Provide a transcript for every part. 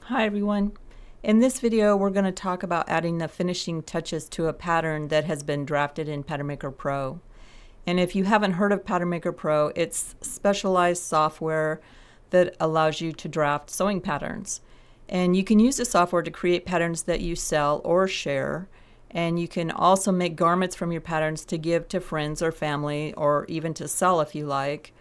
Hi everyone. In this video we're going to talk about adding the finishing touches to a pattern that has been drafted in PatternMaker Pro. And if you haven't heard of PatternMaker Pro, it's specialized software that allows you to draft sewing patterns. And you can use the software to create patterns that you sell or share. And you can also make garments from your patterns to give to friends or family, or even to sell if you like.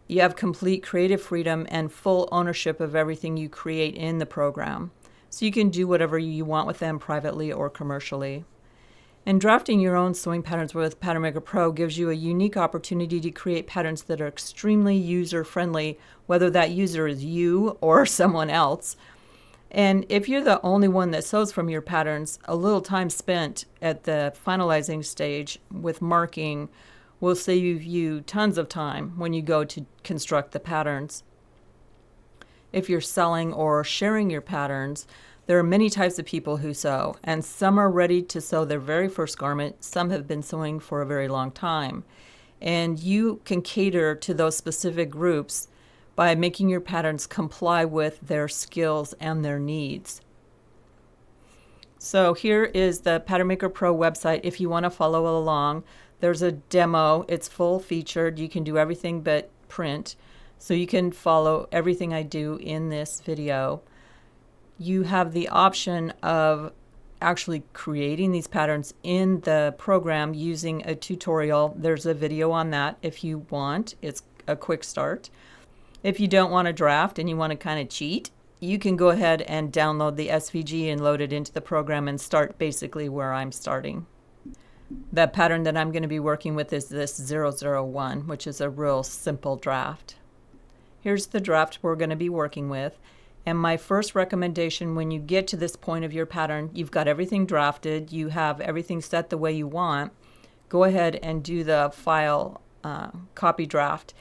You have complete creative freedom and full ownership of everything you create in the program. So you can do whatever you want with them privately or commercially. And drafting your own sewing patterns with PatternMaker Pro gives you a unique opportunity to create patterns that are extremely user-friendly, whether that user is you or someone else. And if you're the only one that sews from your patterns, a little time spent at the finalizing stage with marking will save you tons of time when you go to construct the patterns. If you're selling or sharing your patterns, there are many types of people who sew, and some are ready to sew their very first garment. Some have been sewing for a very long time. And you can cater to those specific groups by making your patterns comply with their skills and their needs. So here is the PatternMaker Pro website if you want to follow along. There's a demo. It's full featured. You can do everything but print. So you can follow everything I do in this video. You have the option of actually creating these patterns in the program using a tutorial. There's a video on that if you want. It's a quick start. If you don't want to draft and you want to kind of cheat, you can go ahead and download the SVG and load it into the program and start basically where I'm starting. The pattern that I'm going to be working with is this 001, which is a real simple draft. Here's the draft we're going to be working with. And my first recommendation, when you get to this point of your pattern, you've got everything drafted, you have everything set the way you want, go ahead and do the file copy draft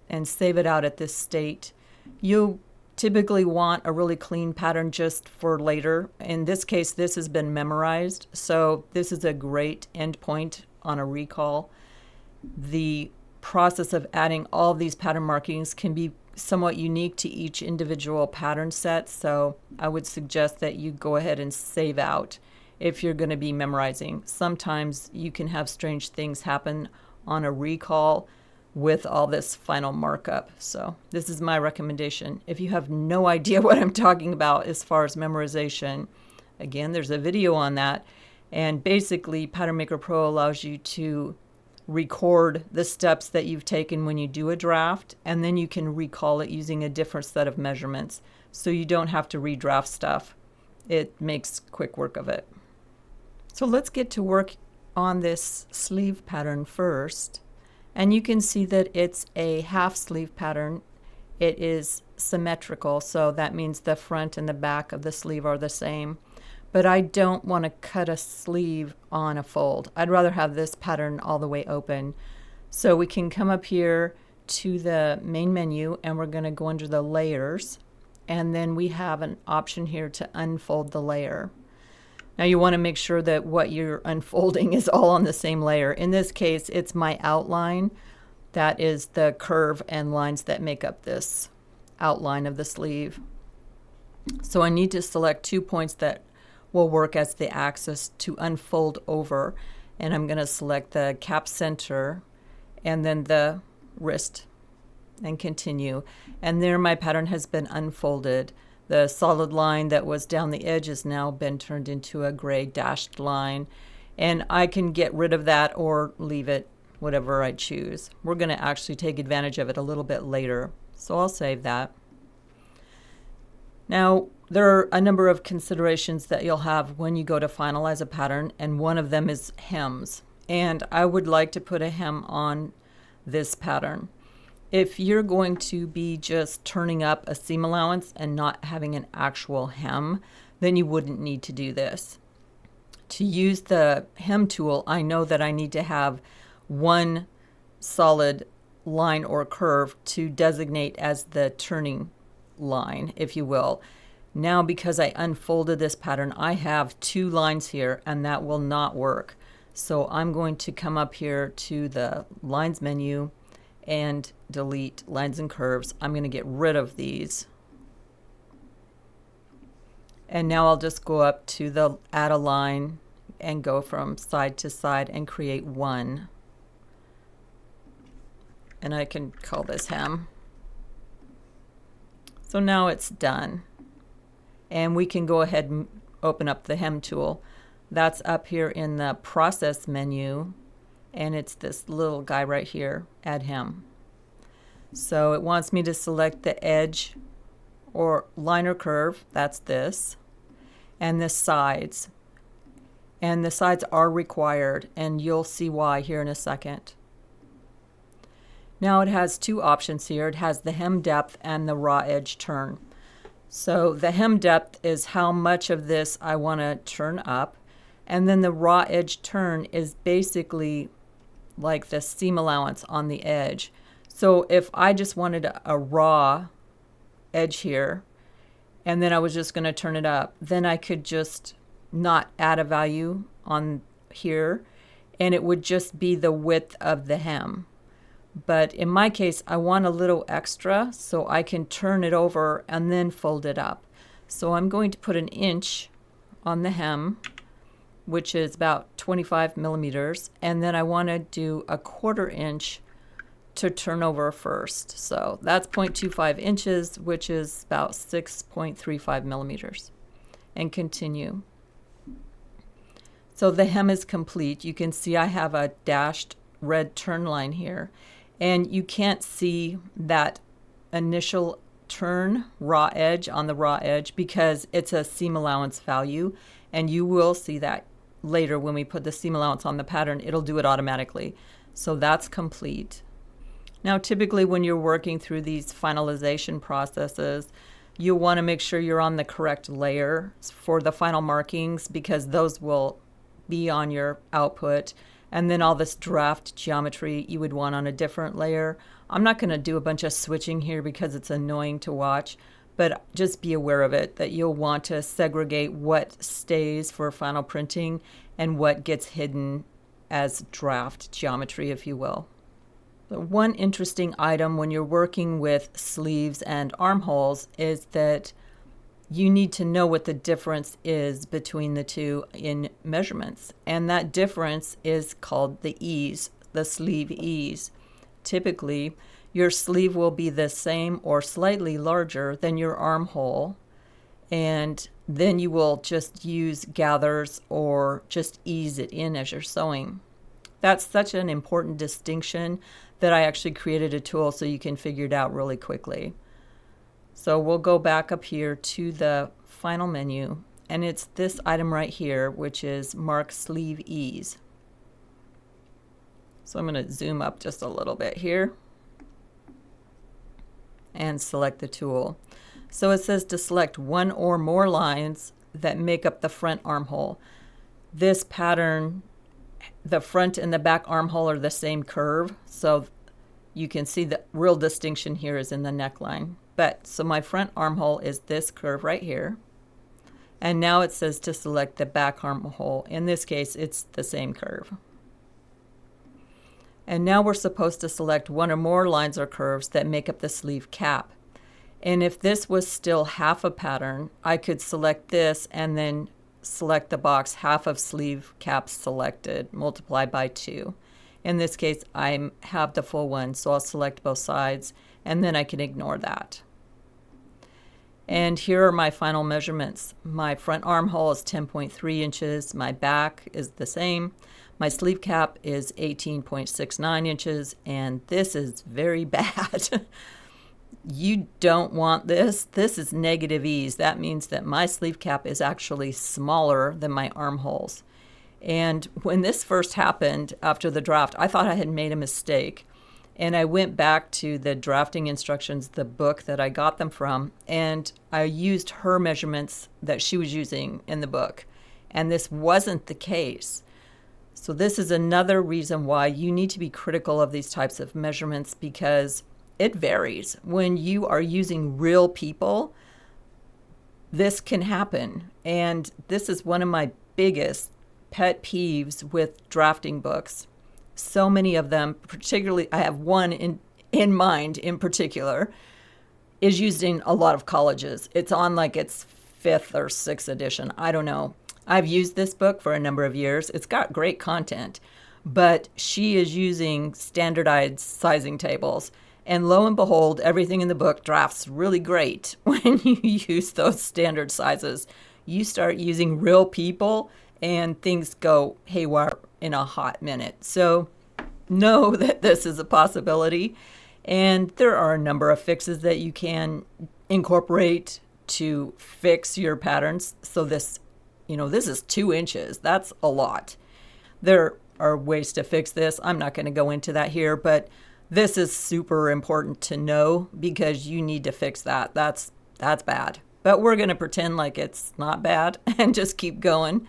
and save it out at this state. You typically want a really clean pattern just for later. In this case, this has been memorized, so this is a great endpoint on a recall. The process of adding all of these pattern markings can be somewhat unique to each individual pattern set, so I would suggest that you go ahead and save out if you're going to be memorizing. Sometimes you can have strange things happen on a recall with all this final markup. So this is my recommendation. If you have no idea what I'm talking about as far as memorization, again, there's a video on that. And basically, PatternMaker Pro allows you to record the steps that you've taken when you do a draft, and then you can recall it using a different set of measurements. So you don't have to redraft stuff. It makes quick work of it. So let's get to work on this sleeve pattern first. And you can see that it's a half sleeve pattern. It is symmetrical, so that means the front and the back of the sleeve are the same. But I don't want to cut a sleeve on a fold. I'd rather have this pattern all the way open. So we can come up here to the main menu and we're going to go under the layers. And then we have an option here to unfold the layer. Now you want to make sure that what you're unfolding is all on the same layer. In this case, it's my outline. That is the curve and lines that make up this outline of the sleeve. So I need to select 2 points that will work as the axis to unfold over. And I'm going to select the cap center and then the wrist and continue. And there my pattern has been unfolded. The solid line that was down the edge has now been turned into a gray dashed line. And I can get rid of that or leave it, whatever I choose. We're going to actually take advantage of it a little bit later. So I'll save that. Now, there are a number of considerations that you'll have when you go to finalize a pattern, and one of them is hems. And I would like to put a hem on this pattern. If you're going to be just turning up a seam allowance and not having an actual hem, then you wouldn't need to do this. To use the hem tool, I know that I need to have one solid line or curve to designate as the turning line, if you will. Now, because I unfolded this pattern, I have 2 lines here, and that will not work. So I'm going to come up here to the lines menu and delete lines and curves. I'm going to get rid of these. And now I'll just go up to the add a line and go from side to side and create one. And I can call this hem. So now it's done. And we can go ahead and open up the hem tool. That's up here in the process menu, and it's this little guy right here, add hem. So it wants me to select the edge or line or curve, that's this, and the sides. And the sides are required, and you'll see why here in a second. Now it has two options here. It has the hem depth and the raw edge turn. So the hem depth is how much of this I want to turn up, and then the raw edge turn is basically like the seam allowance on the edge. So if I just wanted a raw edge here, and then I was just going to turn it up, then I could just not add a value on here, and it would just be the width of the hem. But in my case, I want a little extra, so I can turn it over and then fold it up. So I'm going to put an inch on the hem, which is about 25 millimeters, and then I want to do a 1/4 inch to turn over first. So that's 0.25 inches, which is about 6.35 millimeters. And continue. So the hem is complete. You can see I have a dashed red turn line here. And you can't see that initial turn raw edge on the raw edge because it's a seam allowance value, and you will see that later when we put the seam allowance on the pattern. It'll do it automatically. So that's complete. Now typically when you're working through these finalization processes, you'll want to make sure you're on the correct layer for the final markings, because those will be on your output. And then all this draft geometry you would want on a different layer. I'm not going to do a bunch of switching here because it's annoying to watch, but just be aware of it, that you'll want to segregate what stays for final printing and what gets hidden as draft geometry, if you will. But one interesting item when you're working with sleeves and armholes is that you need to know what the difference is between the two in measurements. And that difference is called the ease, the sleeve ease. Typically, your sleeve will be the same or slightly larger than your armhole, and then you will just use gathers or just ease it in as you're sewing. That's such an important distinction that I actually created a tool so you can figure it out really quickly. So we'll go back up here to the final menu, and it's this item right here, which is Mark Sleeve Ease. So I'm going to zoom up just a little bit here and select the tool. So it says to select one or more lines that make up the front armhole. This pattern, the front and the back armhole are the same curve, so you can see the real distinction here is in the neckline. So my front armhole is this curve right here. And now it says to select the back armhole. In this case, it's the same curve. And now we're supposed to select one or more lines or curves that make up the sleeve cap. And if this was still half a pattern, I could select this and then select the box half of sleeve cap selected, multiply by 2. In this case, I have the full one, so I'll select both sides, and then I can ignore that. And here are my final measurements. My front armhole is 10.3 inches. My back is the same. My sleeve cap is 18.69 inches, and this is very bad. You don't want this. This is negative ease. That means that my sleeve cap is actually smaller than my armholes. And when this first happened after the draft, I thought I had made a mistake. And I went back to the drafting instructions, the book that I got them from, and I used her measurements that she was using in the book. And this wasn't the case. So this is another reason why you need to be critical of these types of measurements, because it varies. When you are using real people, this can happen. And this is one of my biggest pet peeves with drafting books. So many of them, particularly, I have one in mind in particular, is used in a lot of colleges. It's on like its 5th or 6th edition. I don't know. I've used this book for a number of years. It's got great content, but she is using standardized sizing tables. And lo and behold, everything in the book drafts really great when you use those standard sizes. You start using real people and things go haywire in a hot minute. So know that this is a possibility. And there are a number of fixes that you can incorporate to fix your patterns. So this is 2 inches. That's a lot. There are ways to fix this. I'm not going to go into that here, but this is super important to know because you need to fix that. That's bad. But we're going to pretend like it's not bad and just keep going.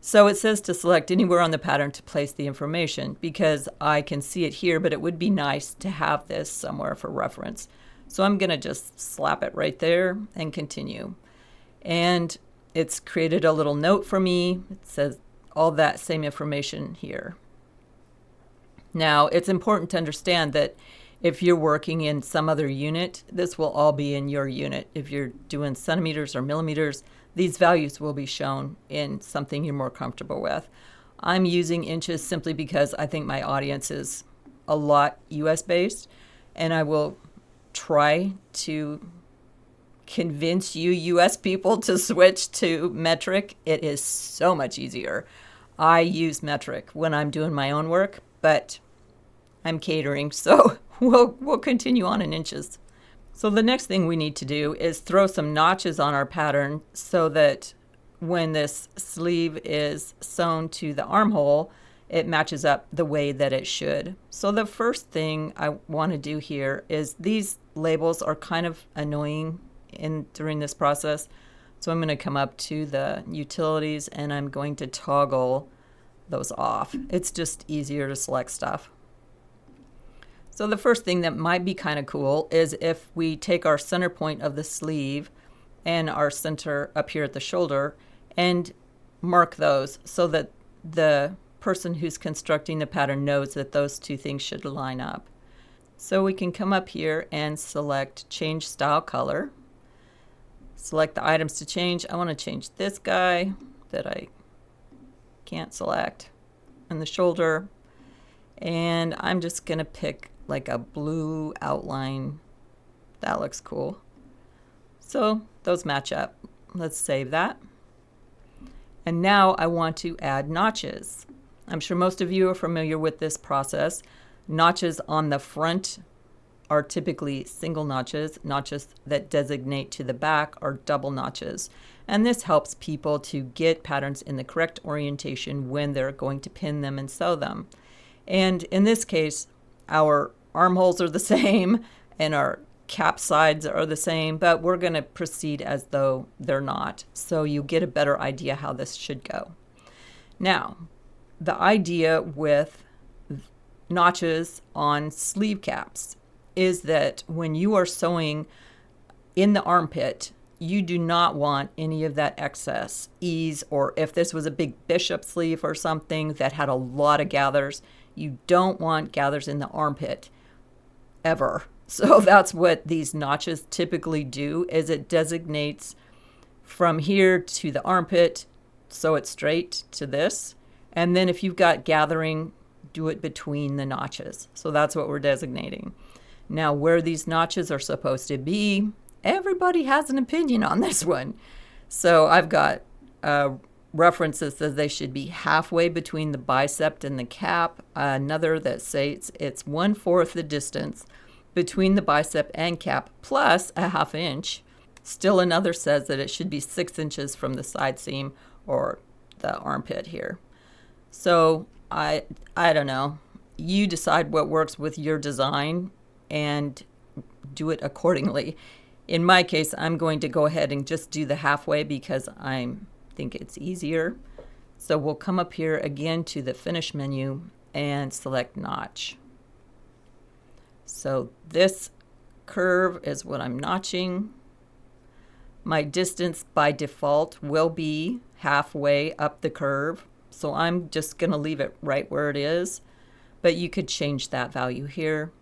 So it says to select anywhere on the pattern to place the information because I can see it here, but it would be nice to have this somewhere for reference. So I'm going to just slap it right there and continue. And it's created a little note for me. It says all that same information here. Now, it's important to understand that if you're working in some other unit, this will all be in your unit. If you're doing centimeters or millimeters, these values will be shown in something you're more comfortable with. I'm using inches simply because I think my audience is a lot US based, and I will try to convince you US people to switch to metric. It is so much easier. I use metric when I'm doing my own work, but I'm catering, so we'll continue on in inches. So the next thing we need to do is throw some notches on our pattern so that when this sleeve is sewn to the armhole, it matches up the way that it should. So the first thing I want to do here is these labels are kind of annoying during this process. So I'm going to come up to the utilities and I'm going to toggle those off. It's just easier to select stuff. So the first thing that might be kind of cool is if we take our center point of the sleeve and our center up here at the shoulder and mark those so that the person who's constructing the pattern knows that those 2 things should line up. So we can come up here and select change style color. Select the items to change. I want to change this guy that I can't select and the shoulder. And I'm just going to pick like a blue outline. That looks cool. So those match up. Let's save that. And now I want to add notches. I'm sure most of you are familiar with this process. Notches on the front are typically single notches. Notches that designate to the back are double notches. And this helps people to get patterns in the correct orientation when they're going to pin them and sew them. And in this case, our armholes are the same and our cap sides are the same, but we're going to proceed as though they're not. So you get a better idea how this should go. Now, the idea with notches on sleeve caps is that when you are sewing in the armpit, you do not want any of that excess ease, or if this was a big bishop sleeve or something that had a lot of gathers, you don't want gathers in the armpit ever. So that's what these notches typically do, is it designates from here to the armpit, sew it straight to this. And then if you've got gathering, do it between the notches. So that's what we're designating. Now, where these notches are supposed to be, everybody has an opinion on this one. So I've got references that they should be halfway between the bicep and the cap. Another that says it's 1/4 the distance between the bicep and cap plus a 1/2 inch. Still another says that it should be 6 inches from the side seam or the armpit here. So I don't know. You decide what works with your design and do it accordingly. In my case, I'm going to go ahead and just do the halfway because I think it's easier. So we'll come up here again to the finish menu and select notch. So this curve is what I'm notching. My distance by default will be halfway up the curve. So I'm just going to leave it right where it is, but you could change that value here.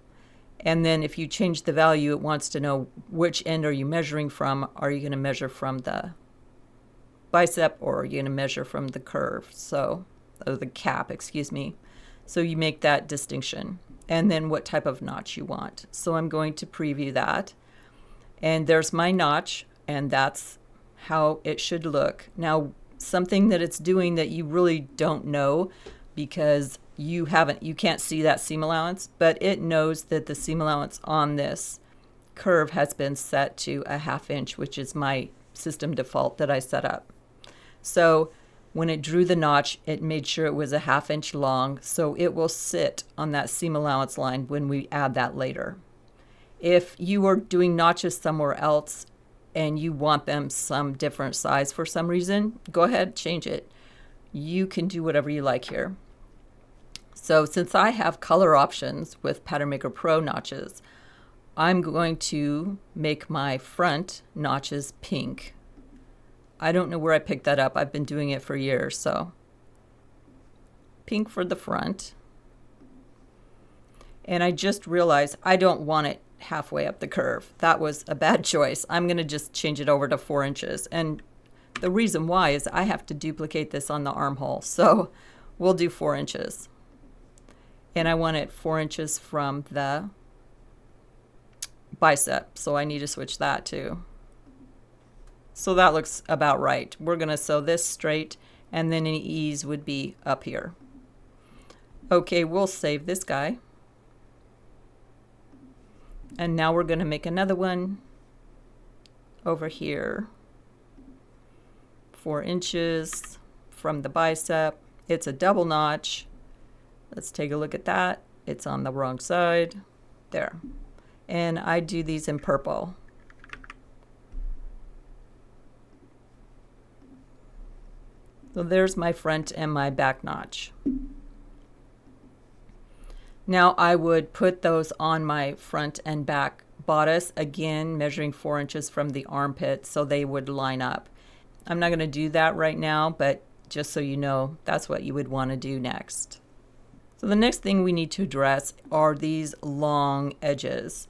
And then if you change the value, it wants to know which end are you measuring from. Are you going to measure from the bicep, or you're going to measure from the curve, so, or the cap, excuse me. So you make that distinction. And then what type of notch you want. So I'm going to preview that. And there's my notch, and that's how it should look. Now, something that it's doing that you really don't know, because you can't see that seam allowance, but it knows that the seam allowance on this curve has been set to a 1/2 inch, which is my system default that I set up. So when it drew the notch, it made sure it was a 1/2 inch long, so it will sit on that seam allowance line when we add that later. If you are doing notches somewhere else and you want them some different size for some reason, go ahead, change it. You can do whatever you like here. So since I have color options with PatternMaker Pro notches, I'm going to make my front notches pink. I don't know where I picked that up. I've been doing it for years, so pink for the front. And I just realized I don't want it halfway up the curve. That was a bad choice. I'm going to just change it over to 4 inches. And the reason why is I have to duplicate this on the armhole. So we'll do 4 inches. And I want it 4 inches from the bicep. So I need to switch that too. So that looks about right. We're going to sew this straight, and then any ease would be up here. Okay, we'll save this guy. And now we're going to make another one over here. 4 inches from the bicep. It's a double notch. Let's take a look at that. It's on the wrong side. There. And I do these in purple. So there's my front and my back notch. Now I would put those on my front and back bodice, again measuring 4 inches from the armpit so they would line up. I'm not going to do that right now, but just so you know, that's what you would want to do next. So the next thing we need to address are these long edges.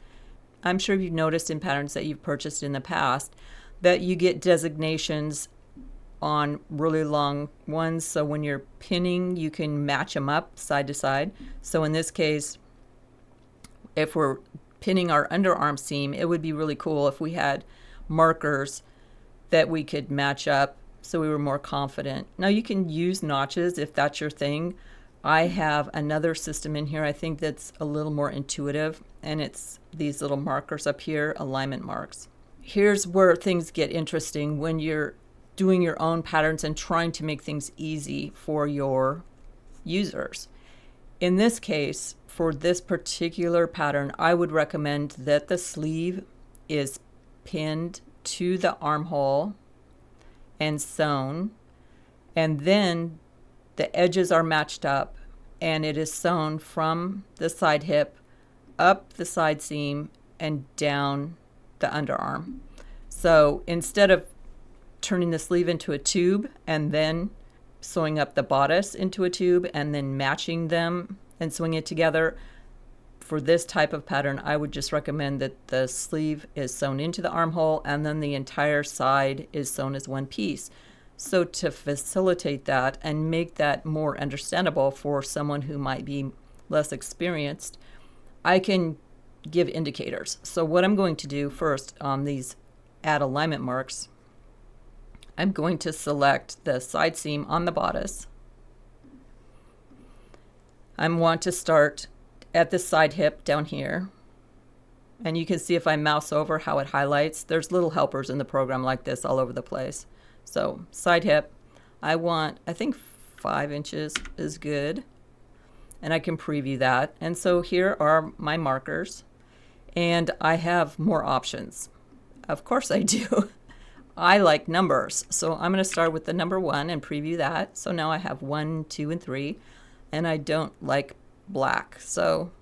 I'm sure you've noticed in patterns that you've purchased in the past that you get designations on really long ones, so when you're pinning you can match them up side to side. So in this case, if we're pinning our underarm seam, it would be really cool if we had markers that we could match up so we were more confident. Now you can use notches if that's your thing. I have another system in here I think that's a little more intuitive, and it's these little markers up here, alignment marks. Here's where things get interesting when you're doing your own patterns and trying to make things easy for your users. In this case, for this particular pattern, I would recommend that the sleeve is pinned to the armhole and sewn, and then the edges are matched up, and it is sewn from the side hip up the side seam and down the underarm. So instead of turning the sleeve into a tube and then sewing up the bodice into a tube and then matching them and sewing it together, for this type of pattern I would just recommend that the sleeve is sewn into the armhole and then the entire side is sewn as one piece. So to facilitate that and make that more understandable for someone who might be less experienced, I can give indicators. So what I'm going to do first on these add alignment marks, I'm going to select the side seam on the bodice. I want to start at the side hip down here. And you can see if I mouse over how it highlights. There's little helpers in the program like this all over the place. So side hip, I think 5 inches is good. And I can preview that. And so here are my markers. And I have more options. Of course I do. I like numbers, so I'm going to start with the number 1 and preview that. So now I have 1, 2, and 3, and I don't like black, so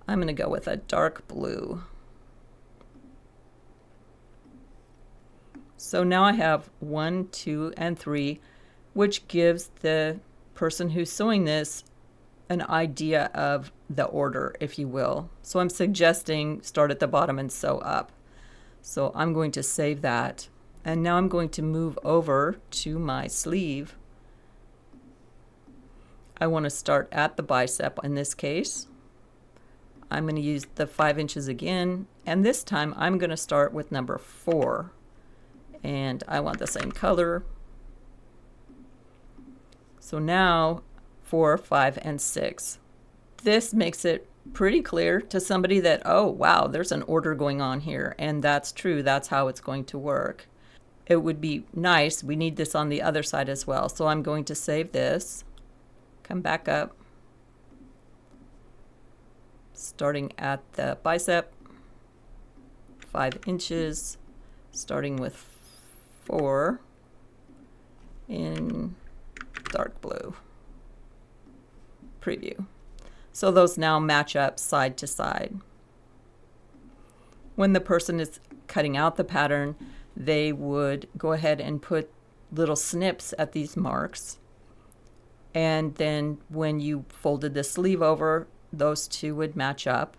I'm going to go with a dark blue. So now I have 1, 2, and 3, which gives the person who's sewing this an idea of the order, if you will. So I'm suggesting start at the bottom and sew up. So I'm going to save that. And now I'm going to move over to my sleeve. I want to start at the bicep in this case. I'm going to use the 5 inches again, and this time I'm going to start with number 4. And I want the same color. So now 4, 5, and 6. This makes it pretty clear to somebody that, oh wow, there's an order going on here, and that's true, that's how it's going to work. It would be nice, we need this on the other side as well, so I'm going to save this, come back up, starting at the bicep, 5 inches, starting with 4 in dark blue. Preview. So those now match up side to side. When the person is cutting out the pattern, they would go ahead and put little snips at these marks. And then when you folded the sleeve over, those two would match up.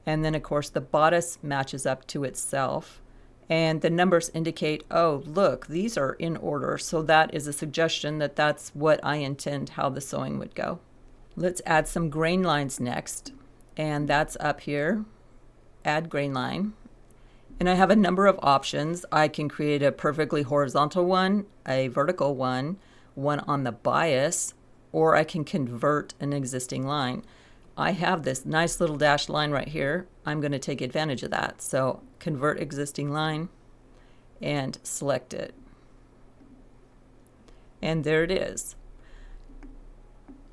And then of course the bodice matches up to itself. And the numbers indicate, oh, look, these are in order. So that is a suggestion that that's what I intend how the sewing would go. Let's add some grain lines next, and that's up here, add grain line. And I have a number of options. I can create a perfectly horizontal one, a vertical one, one on the bias, or I can convert an existing line. I have this nice little dashed line right here. I'm going to take advantage of that. So convert existing line and select it. And there it is.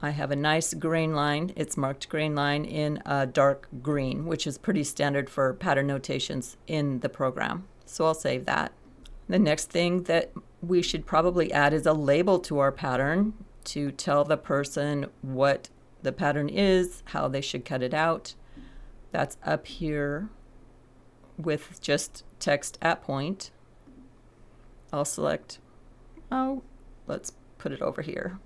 I have a nice grain line. It's marked grain line in a dark green, which is pretty standard for pattern notations in the program. So I'll save that. The next thing that we should probably add is a label to our pattern to tell the person what the pattern is, how they should cut it out. That's up here with just text at point. I'll select, oh, let's put it over here.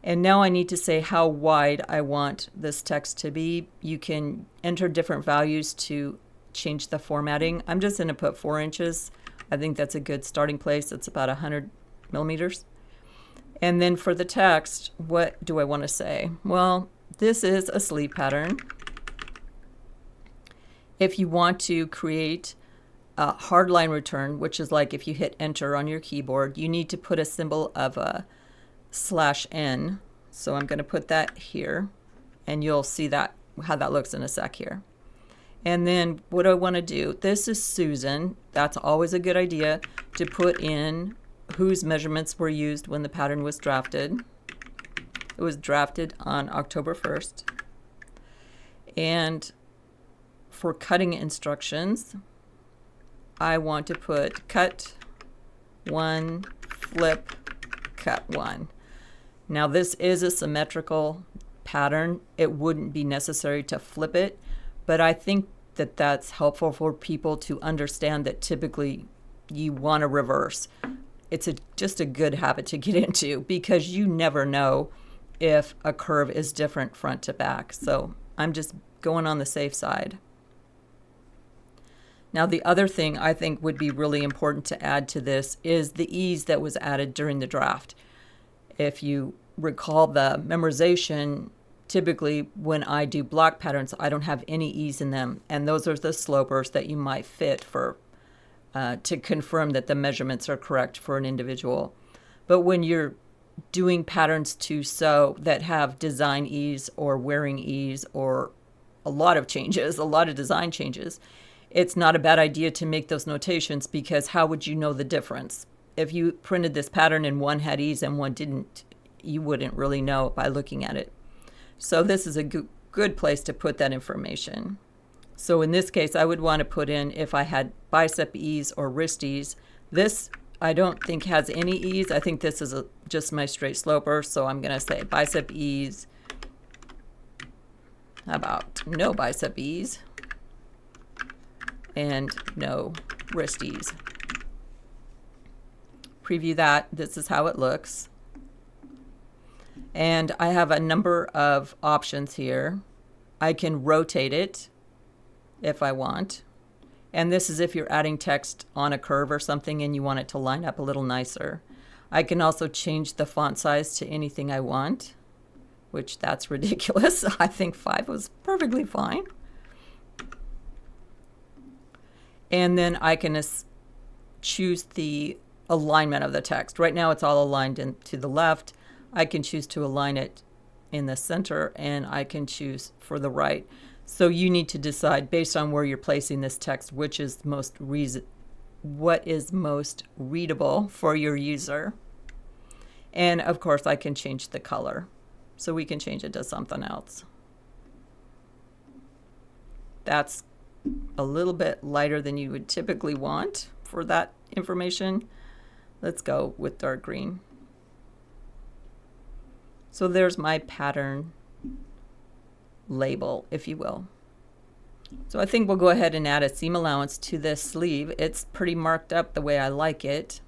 And now I need to say how wide I want this text to be. You can enter different values to change the formatting. I'm just going to put 4 inches. I think that's a good starting place. It's about 100 millimeters. And then for the text, what do I want to say? Well, this is a sleeve pattern. If you want to create a hardline return, which is like if you hit enter on your keyboard, you need to put a symbol of a /n. So I'm going to put that here, and you'll see that how that looks in a sec here. And then what do I want to do? This is Susan. That's always a good idea to put in whose measurements were used when the pattern was drafted. It was drafted on October 1st. And for cutting instructions, I want to put cut 1, flip, cut 1. Now this is a symmetrical pattern. It wouldn't be necessary to flip it, but I think that that's helpful for people to understand that typically you want to reverse. It's just a good habit to get into because you never know if a curve is different front to back. So I'm just going on the safe side. Now the other thing I think would be really important to add to this is the ease that was added during the draft. If you recall the memorization, typically when I do block patterns, I don't have any ease in them. And those are the slopers that you might fit for to confirm that the measurements are correct for an individual. But when you're doing patterns to sew that have design ease or wearing ease or a lot of changes, a lot of design changes, it's not a bad idea to make those notations because how would you know the difference? If you printed this pattern and one had ease and one didn't, you wouldn't really know by looking at it. So this is a good place to put that information. So in this case, I would want to put in if I had bicep ease or wrist ease. This I don't think has any ease. I think this is just my straight sloper. So I'm going to say bicep ease. How about no bicep ease and no wrist ease. Preview that. This is how it looks. And I have a number of options here. I can rotate it if I want. And this is if you're adding text on a curve or something and you want it to line up a little nicer. I can also change the font size to anything I want, which that's ridiculous. I think 5 was perfectly fine. And then I can choose the alignment of the text. Right now it's all aligned to the left. I can choose to align it in the center, and I can choose for the right. So you need to decide based on where you're placing this text, which is what is most readable for your user. And of course I can change the color. So we can change it to something else. That's a little bit lighter than you would typically want for that information. Let's go with dark green. So there's my pattern label, if you will. So I think we'll go ahead and add a seam allowance to this sleeve. It's pretty marked up the way I like it.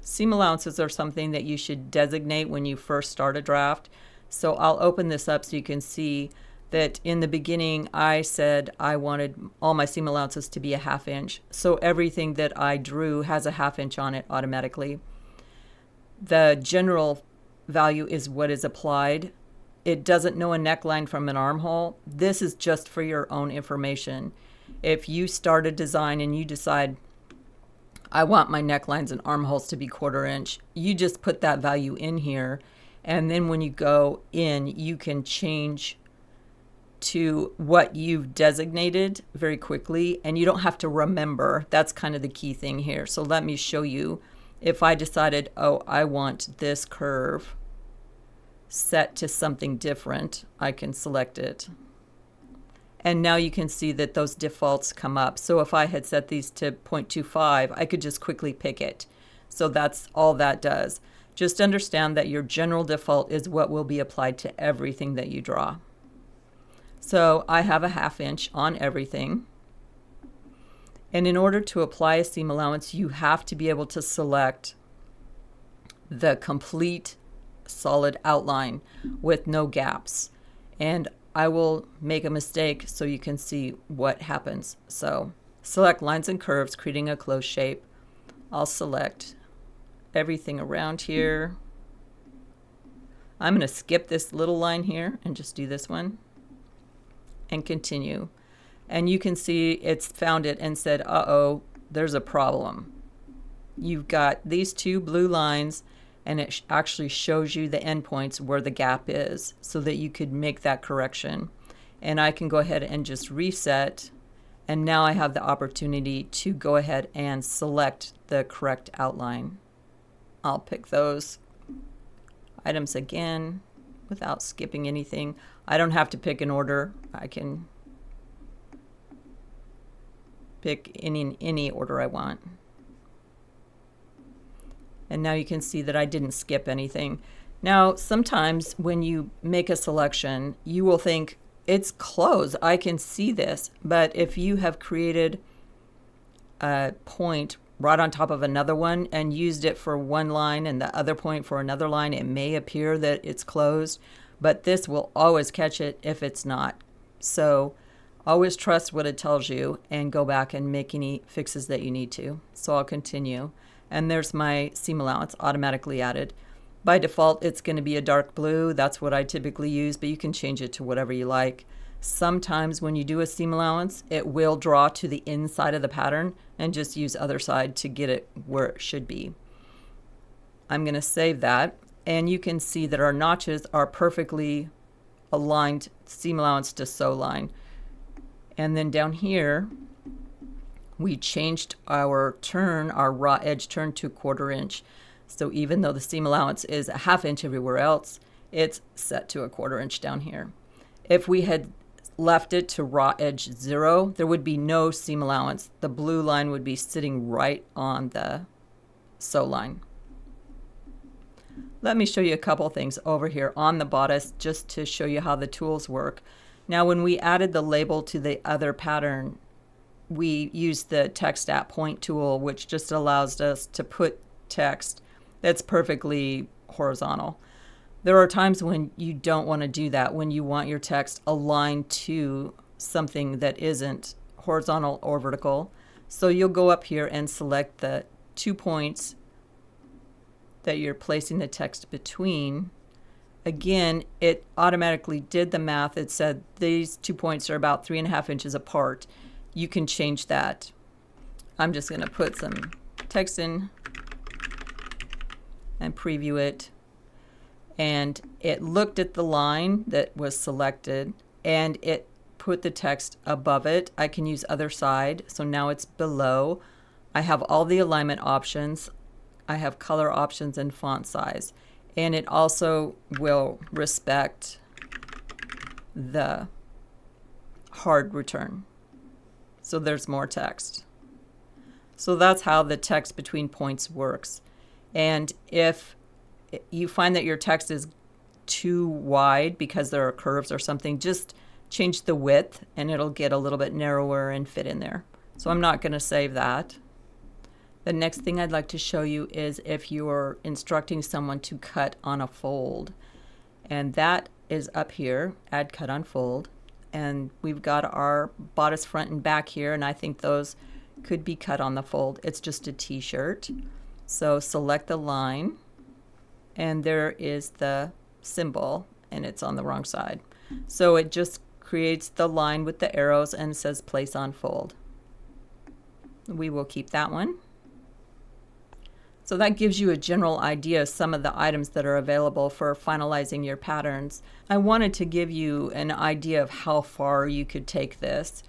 Seam allowances are something that you should designate when you first start a draft. So I'll open this up so you can see that in the beginning I said I wanted all my seam allowances to be a 1/2 inch. So everything that I drew has a 1/2 inch on it automatically. The general value is what is applied. It doesn't know a neckline from an armhole. This is just for your own information. If you start a design and you decide I want my necklines and armholes to be 1/4 inch, you just put that value in here, and then when you go in you can change to what you've designated very quickly, and you don't have to remember. That's kind of the key thing here. So let me show you. If I decided, oh, I want this curve set to something different, I can select it. And now you can see that those defaults come up. So if I had set these to 0.25, I could just quickly pick it. So that's all that does. Just understand that your general default is what will be applied to everything that you draw. So I have a 1/2 inch on everything. And in order to apply a seam allowance, you have to be able to select the complete solid outline with no gaps. And I will make a mistake so you can see what happens. So select lines and curves, creating a closed shape. I'll select everything around here. I'm going to skip this little line here and just do this one and continue. And you can see it's found it and said, uh-oh, there's a problem. You've got these 2 blue lines, and it actually shows you the endpoints where the gap is so that you could make that correction. And I can go ahead and just reset, and now I have the opportunity to go ahead and select the correct outline. I'll pick those items again without skipping anything. I don't have to pick an order. I can pick any order I want. And now you can see that I didn't skip anything. Now, sometimes when you make a selection, you will think, it's closed, I can see this. But if you have created a point right on top of another one and used it for one line and the other point for another line, it may appear that it's closed, but this will always catch it if it's not. So always trust what it tells you and go back and make any fixes that you need to. So I'll continue. And there's my seam allowance automatically added. By default, it's going to be a dark blue. That's what I typically use, but you can change it to whatever you like. Sometimes when you do a seam allowance, it will draw to the inside of the pattern and just use other side to get it where it should be. I'm going to save that, and you can see that our notches are perfectly aligned seam allowance to sew line. And then down here, we changed our turn, our raw edge turn, to 1/4 inch. So even though the seam allowance is a 1/2 inch everywhere else, it's set to a 1/4 inch down here. If we had left it to raw edge 0, there would be no seam allowance. The blue line would be sitting right on the sew line. Let me show you a couple things over here on the bodice just to show you how the tools work. Now when we added the label to the other pattern, we used the text at point tool, which just allows us to put text that's perfectly horizontal. There are times when you don't want to do that, when you want your text aligned to something that isn't horizontal or vertical. So you'll go up here and select the 2 points that you're placing the text between. Again, it automatically did the math. It said these 2 points are about 3.5 inches apart. You can change that. I'm just going to put some text in and preview it. And it looked at the line that was selected and it put the text above it. I can use other side, so now it's below. I have all the alignment options. I have color options and font size. And it also will respect the hard return. So there's more text. So that's how the text between points works. And if you find that your text is too wide because there are curves or something, just change the width and it'll get a little bit narrower and fit in there. So I'm not going to save that. The next thing I'd like to show you is if you're instructing someone to cut on a fold. And that is up here, add cut on fold. And we've got our bodice front and back here, and I think those could be cut on the fold. It's just a t-shirt. So select the line, and there is the symbol, and it's on the wrong side. So it just creates the line with the arrows and says place on fold. We will keep that one. So that gives you a general idea of some of the items that are available for finalizing your patterns. I wanted to give you an idea of how far you could take this.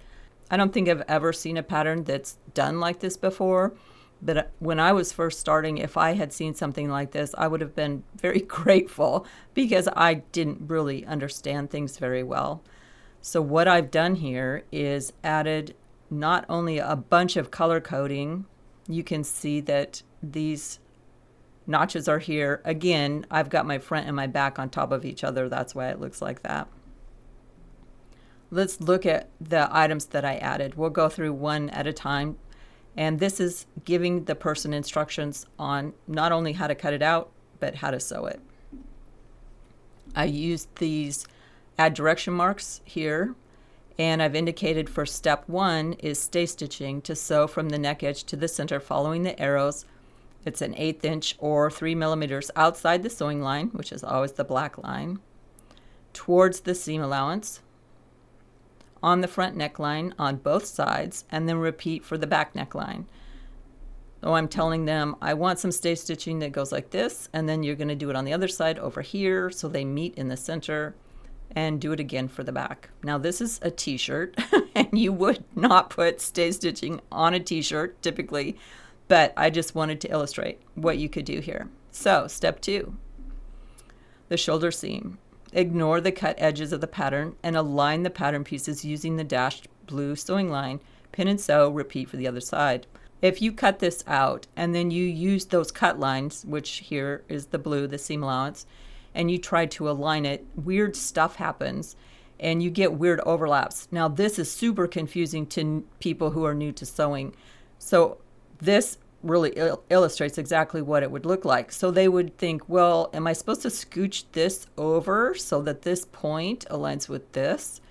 I don't think I've ever seen a pattern that's done like this before, but when I was first starting, if I had seen something like this, I would have been very grateful because I didn't really understand things very well. So what I've done here is added not only a bunch of color coding. You can see that these notches are here. Again, I've got my front and my back on top of each other. That's why it looks like that. Let's look at the items that I added. We'll go through one at a time. And this is giving the person instructions on not only how to cut it out, but how to sew it. I used these add direction marks here. And I've indicated for step 1 is stay stitching to sew from the neck edge to the center following the arrows. It's an 1/8 inch or 3 millimeters outside the sewing line, which is always the black line, towards the seam allowance, on the front neckline on both sides, and then repeat for the back neckline. So I'm telling them I want some stay stitching that goes like this, and then you're going to do it on the other side over here so they meet in the center. And do it again for the back. Now this is a t-shirt and you would not put stay stitching on a t-shirt typically, but I just wanted to illustrate what you could do here. So step 2, the shoulder seam. Ignore the cut edges of the pattern and align the pattern pieces using the dashed blue sewing line. Pin and sew, repeat for the other side. If you cut this out and then you use those cut lines, which here is the blue, the seam allowance, and you try to align it, weird stuff happens and you get weird overlaps. Now this is super confusing to people who are new to sewing. So this really illustrates exactly what it would look like. So they would think, well, am I supposed to scooch this over so that this point aligns with this?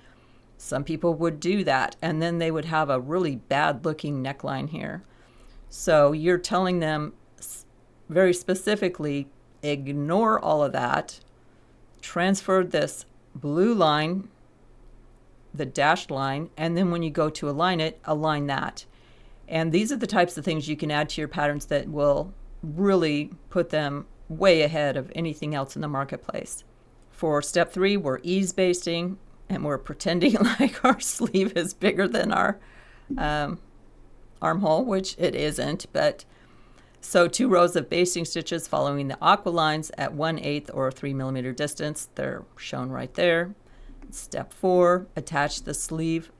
Some people would do that, and then they would have a really bad looking neckline here. So you're telling them very specifically, ignore all of that, transfer this blue line, the dashed line, and then when you go to align it, align that. And these are the types of things you can add to your patterns that will really put them way ahead of anything else in the marketplace. For step 3, we're ease basting, and we're pretending like our sleeve is bigger than our armhole, which it isn't, but sew 2 rows of basting stitches following the aqua lines at 1/8 or 3 millimeter distance. They're shown right there. Step 4, attach the sleeve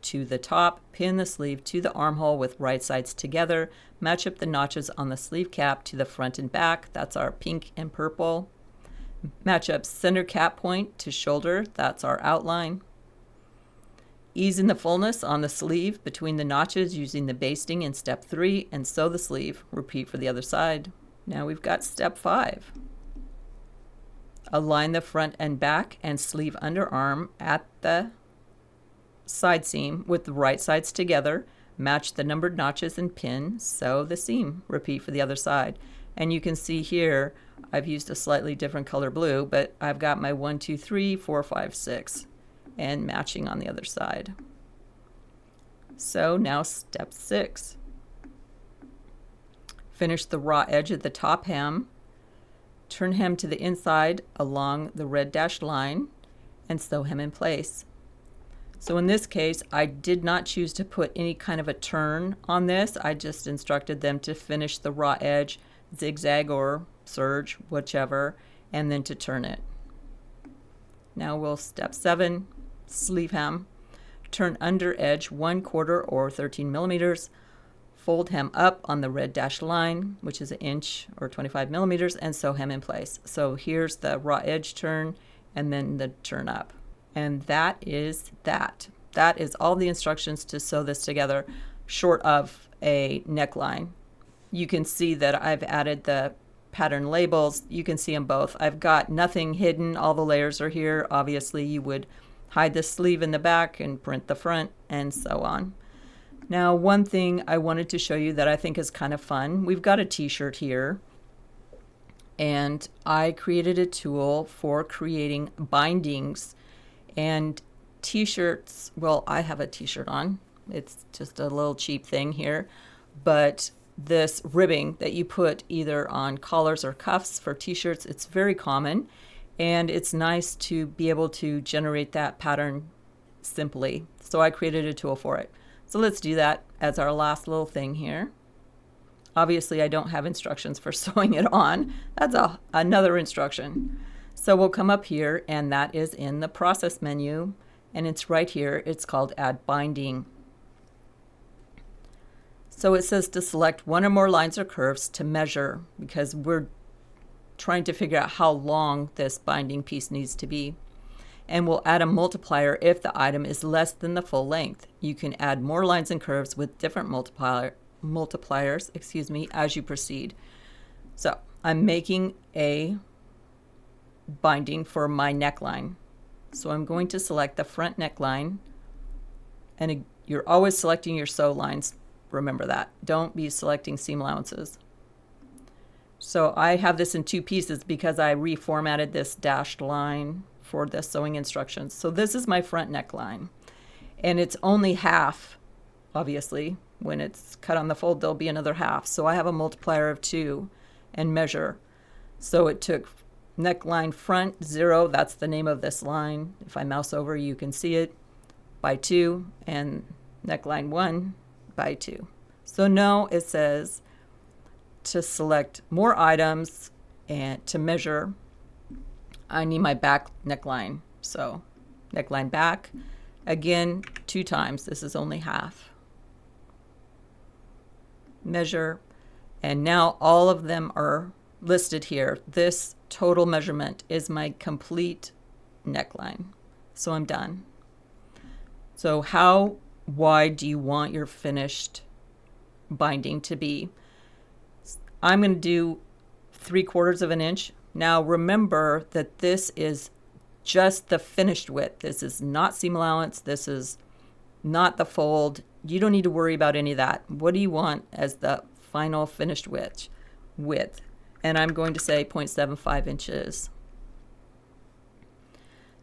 to the top, pin the sleeve to the armhole with right sides together, match up the notches on the sleeve cap to the front and back. That's our pink and purple. Match up center cap point to shoulder. That's our outline. Ease in the fullness on the sleeve between the notches using the basting in step 3 and sew the sleeve. Repeat for the other side. Now we've got step 5. Align the front and back and sleeve underarm at the side seam with the right sides together, match the numbered notches and pin, sew the seam. Repeat for the other side. And you can see here I've used a slightly different color blue, but I've got my 1, 2, 3, 4, 5, 6 and matching on the other side. So now step 6. Finish the raw edge of the top hem, turn hem to the inside along the red dashed line, and sew hem in place. So in this case, I did not choose to put any kind of a turn on this. I just instructed them to finish the raw edge, zigzag or serge, whichever, and then to turn it. Now we'll step 7, sleeve hem, turn under edge 1/4 or 13 millimeters, fold hem up on the red dashed line, which is 1 inch or 25 millimeters, and sew hem in place. So here's the raw edge turn and then the turn up. And that is that. That is all the instructions to sew this together, short of a neckline. You can see that I've added the pattern labels. You can see them both. I've got nothing hidden. All the layers are here. Obviously, you would hide the sleeve in the back and print the front and so on. Now, one thing I wanted to show you that I think is kind of fun. We've got a t-shirt here, and I created a tool for creating bindings and t-shirts. Well, I have a t-shirt on. It's just a little cheap thing here, but this ribbing that you put either on collars or cuffs for t-shirts, it's very common, and it's nice to be able to generate that pattern simply. So I created a tool for it. So let's do that as our last little thing here. Obviously, I don't have instructions for sewing it on. That's another instruction. So we'll come up here, and that is in the process menu, and it's right here. It's called Add Binding. So it says to select one or more lines or curves to measure, because we're trying to figure out how long this binding piece needs to be. And we'll add a multiplier if the item is less than the full length. You can add more lines and curves with different multipliers, as you proceed. So I'm making a binding for my neckline. So I'm going to select the front neckline, and you're always selecting your sew lines. Remember that. Don't be selecting seam allowances. So I have this in 2 pieces because I reformatted this dashed line for the sewing instructions. So this is my front neckline, and it's only half. Obviously, when it's cut on the fold, there'll be another half. So I have a multiplier of 2 and measure. So it took neckline front 0, that's the name of this line. If I mouse over, you can see it, by 2, and neckline 1 by 2. So now it says to select more items and to measure, I need my back neckline. So neckline back, again, 2 times. This is only half. Measure, and now all of them are listed here. This total measurement is my complete neckline. So I'm done. So how wide do you want your finished binding to be? I'm going to do 3/4 of an inch. Now remember that this is just the finished width. This is not seam allowance. This is not the fold. You don't need to worry about any of that. What do you want as the final finished width? And I'm going to say 0.75 inches.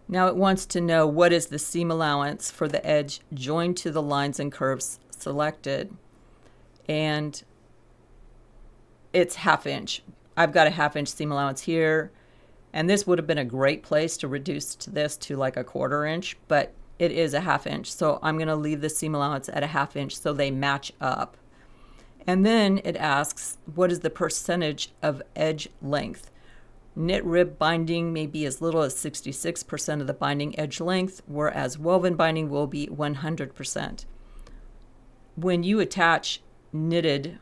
Now it wants to know what is the seam allowance for the edge joined to the lines and curves selected. And it's 1/2 inch. I've got a 1/2 inch seam allowance here, and this would have been a great place to reduce this to like a 1/4 inch, but it is a 1/2 inch. So I'm going to leave the seam allowance at a 1/2 inch so they match up. And then it asks, what is the percentage of edge length? Knit rib binding may be as little as 66% of the binding edge length, whereas woven binding will be 100%. When you attach knitted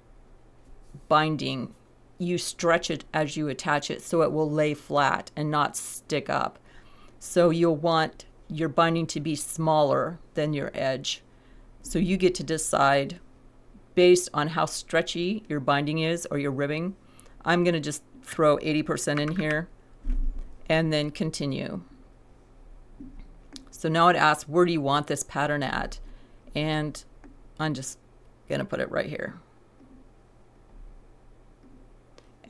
binding, you stretch it as you attach it so it will lay flat and not stick up. So you'll want your binding to be smaller than your edge. So you get to decide based on how stretchy your binding is or your ribbing. I'm going to just throw 80% in here and then continue. So now it asks, where do you want this pattern at? And I'm just going to put it right here.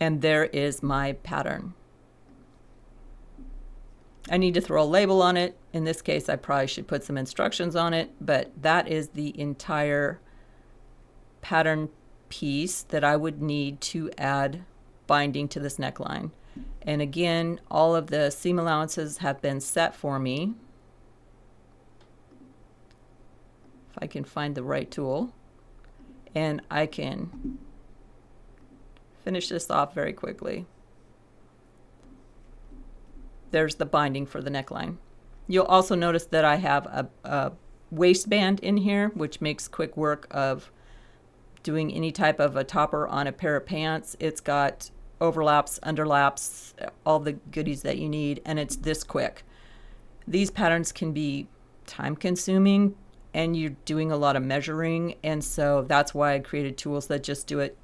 And there is my pattern. I need to throw a label on it. In this case, I probably should put some instructions on it, but that is the entire pattern piece that I would need to add binding to this neckline. And again, all of the seam allowances have been set for me. If I can find the right tool, and I can finish this off very quickly. There's the binding for the neckline. You'll also notice that I have a waistband in here, which makes quick work of doing any type of a topper on a pair of pants. It's got overlaps, underlaps, all the goodies that you need, and it's this quick. These patterns can be time consuming and you're doing a lot of measuring, and so that's why I created tools that just do it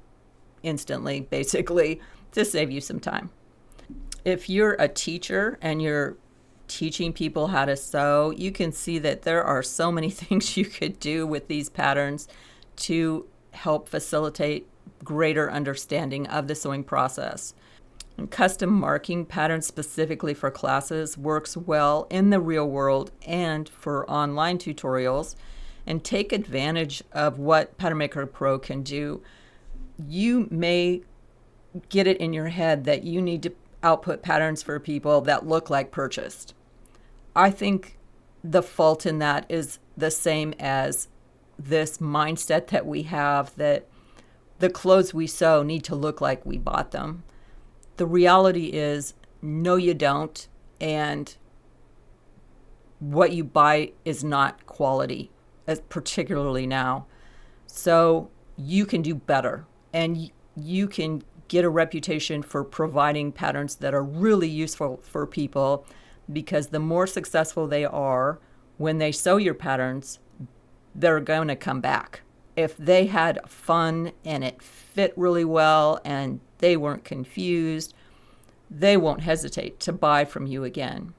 instantly, basically, to save you some time. If you're a teacher and you're teaching people how to sew, you can see that there are so many things you could do with these patterns to help facilitate greater understanding of the sewing process. And custom marking patterns specifically for classes works well in the real world and for online tutorials, and take advantage of what PatternMaker Pro can do. You may get it in your head that you need to output patterns for people that look like purchased. I think the fault in that is the same as this mindset that we have that the clothes we sew need to look like we bought them. The reality is, no, you don't, and what you buy is not quality, particularly now. So you can do better, and you can get a reputation for providing patterns that are really useful for people, because the more successful they are when they sew your patterns, they're going to come back. If they had fun and it fit really well and they weren't confused, they won't hesitate to buy from you again.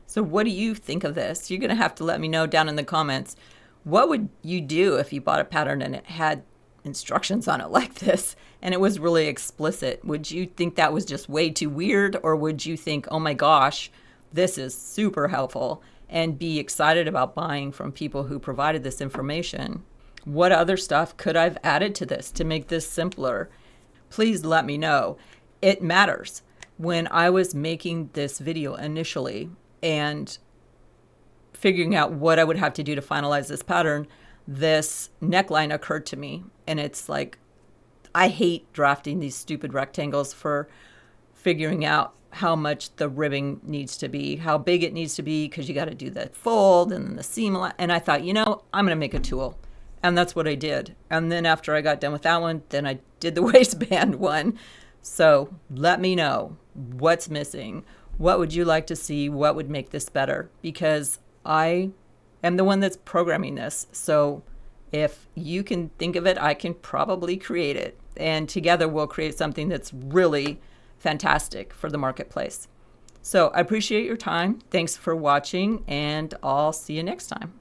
So what do you think of this? You're going to have to let me know down in the comments. What would you do if you bought a pattern and it had instructions on it like this and it was really explicit? Would you think that was just way too weird, or would you think, oh my gosh, this is super helpful, and be excited about buying from people who provided this information? What other stuff could I've added to this to make this simpler? Please let me know. It matters. When I was making this video initially and figuring out what I would have to do to finalize this pattern, this neckline occurred to me, and it's like, I hate drafting these stupid rectangles for figuring out how much the ribbing needs to be, how big it needs to be, because you got to do the fold and then the seam. And I thought, I'm going to make a tool. And that's what I did. And then after I got done with that one, then I did the waistband one. So let me know what's missing. What would you like to see? What would make this better? Because I am the one that's programming this. So if you can think of it, I can probably create it. And together we'll create something that's really fantastic for the marketplace. So I appreciate your time. Thanks for watching, and I'll see you next time.